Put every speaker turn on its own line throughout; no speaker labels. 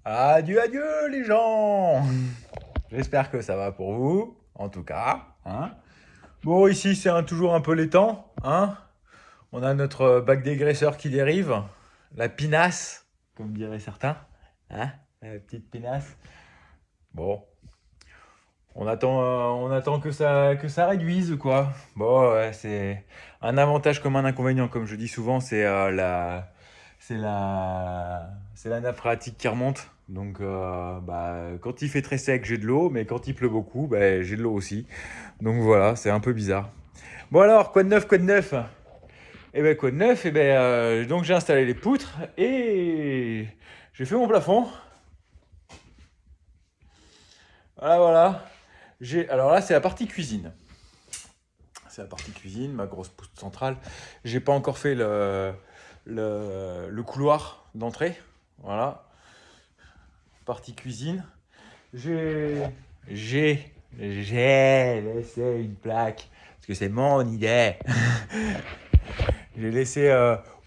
Adieu, adieu les gens. J'espère que ça va pour vous, en tout cas. Hein. Bon, ici c'est toujours un peu les temps. Hein. On a notre bac dégraisseur qui dérive, la pinasse, comme diraient certains. Hein, la petite pinasse. Bon, on attend que ça réduise, quoi. Bon, ouais, c'est un avantage comme un inconvénient, comme je dis souvent, c'est la nappe phréatique qui remonte. Donc, quand il fait très sec, j'ai de l'eau, mais quand il pleut beaucoup, bah, j'ai de l'eau aussi. Donc voilà, c'est un peu bizarre. Bon alors, quoi de neuf, quoi de neuf? Eh ben quoi de neuf? Donc j'ai installé les poutres et j'ai fait mon plafond. Voilà, voilà. Alors là, c'est la partie cuisine. C'est la partie cuisine, ma grosse poutre centrale. J'ai pas encore fait le couloir d'entrée. Voilà. Partie cuisine. J'ai, j'ai laissé une plaque parce que c'est mon idée. J'ai laissé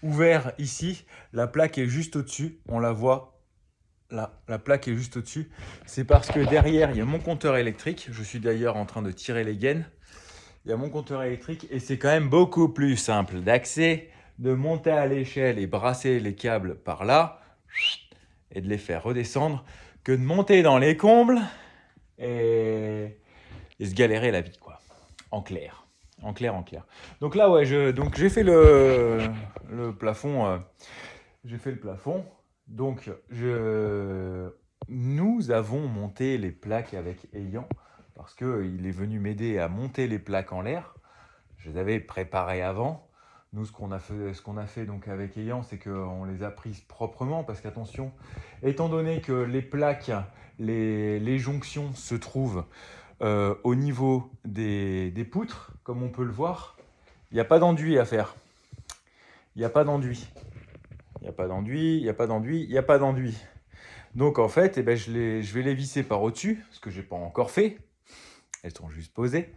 ouvert ici. La plaque est juste au-dessus. On la voit. Là, la plaque est juste au-dessus. C'est parce que derrière, il y a mon compteur électrique. Je suis d'ailleurs en train de tirer les gaines. Il y a mon compteur électrique et c'est quand même beaucoup plus simple d'accès, de monter à l'échelle et brasser les câbles par là et de les faire redescendre que de monter dans les combles et se galérer la vie, quoi. En clair. En clair, en clair. Donc là, ouais, donc j'ai fait le plafond. J'ai fait le plafond. Donc, nous avons monté les plaques avec Ayan parce qu'il est venu m'aider à monter les plaques en l'air. Je les avais préparées avant. Nous, ce qu'on a fait donc avec Ayan, c'est qu'on les a prises proprement parce qu'attention, étant donné que les plaques, les jonctions se trouvent au niveau des poutres, comme on peut le voir, il n'y a pas d'enduit à faire. Il n'y a pas d'enduit. Il n'y a pas d'enduit, il n'y a pas d'enduit, il n'y a pas d'enduit. Donc en fait, je vais les visser par au-dessus, ce que je n'ai pas encore fait. Elles sont juste posées.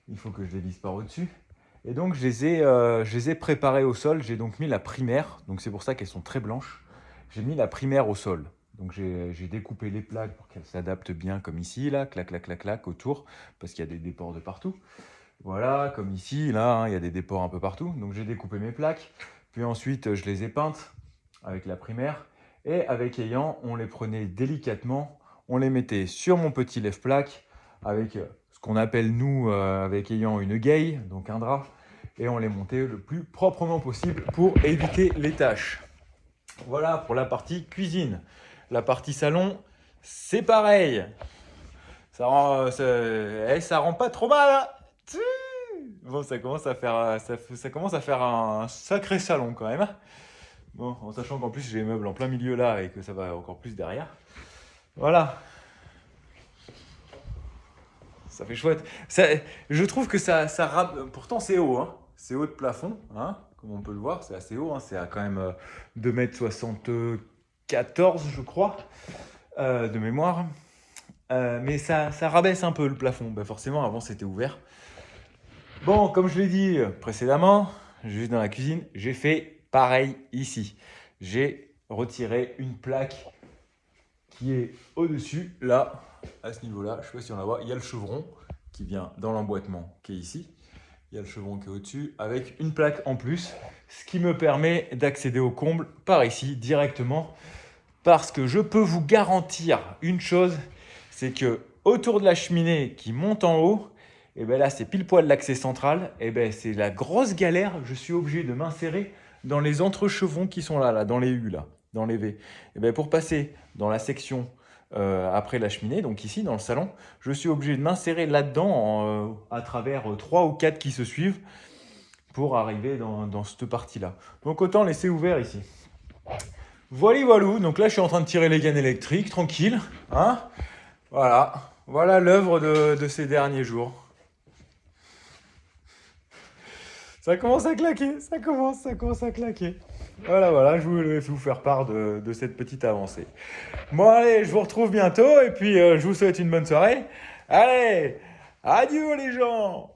Il faut que je les visse par au-dessus. Et donc je les ai préparées au sol. J'ai donc mis la primaire. Donc c'est pour ça qu'elles sont très blanches. J'ai mis la primaire au sol. Donc j'ai découpé les plaques pour qu'elles s'adaptent bien comme ici, là, clac, clac, clac, clac, autour, parce qu'il y a des déports de partout. Voilà, comme ici, là, hein, il y a des déports un peu partout. Donc j'ai découpé mes plaques. Puis ensuite, je les ai peintes avec la primaire. Et avec Ayan, on les prenait délicatement. On les mettait sur mon petit lève-plaque avec ce qu'on appelle, nous, avec Ayan, une gueille, donc un drap. Et on les montait le plus proprement possible pour éviter les tâches. Voilà pour la partie cuisine. La partie salon, c'est pareil. Ça rend pas trop mal, hein. Bon, ça commence à faire un sacré salon quand même. Bon, en sachant qu'en plus j'ai les meubles en plein milieu là et que ça va encore plus derrière. Voilà, ça fait chouette. Je trouve que pourtant c'est haut, hein. C'est haut de plafond, hein. Comme on peut le voir, c'est assez haut, hein. C'est à quand même 2,74 m, je crois, de mémoire. Mais ça rabaisse un peu le plafond. Ben forcément, avant c'était ouvert. Bon, comme je l'ai dit précédemment, juste dans la cuisine, j'ai fait pareil ici. J'ai retiré une plaque qui est au-dessus, là, à ce niveau-là. Je ne sais pas si on la voit. Il y a le chevron qui vient dans l'emboîtement qui est ici. Il y a le chevron qui est au-dessus avec une plaque en plus, ce qui me permet d'accéder au comble par ici directement. Parce que je peux vous garantir une chose, c'est que autour de la cheminée qui monte en haut, et ben là c'est pile poil l'accès central, et ben c'est la grosse galère. Je suis obligé de m'insérer dans les entrechevrons qui sont là, dans les U, là, dans les V. Et ben pour passer dans la section après la cheminée, donc ici dans le salon, je suis obligé de m'insérer là-dedans à travers 3 ou 4 qui se suivent pour arriver dans cette partie-là. Donc autant laisser ouvert ici. Voilà, voilà. Donc là, je suis en train de tirer les gaines électriques, tranquille. Hein, voilà. Voilà l'œuvre de ces derniers jours. Ça commence à claquer. Ça commence à claquer. Voilà, voilà. Je voulais vous faire part de cette petite avancée. Bon, allez, je vous retrouve bientôt. Et puis, je vous souhaite une bonne soirée. Allez, adieu les gens.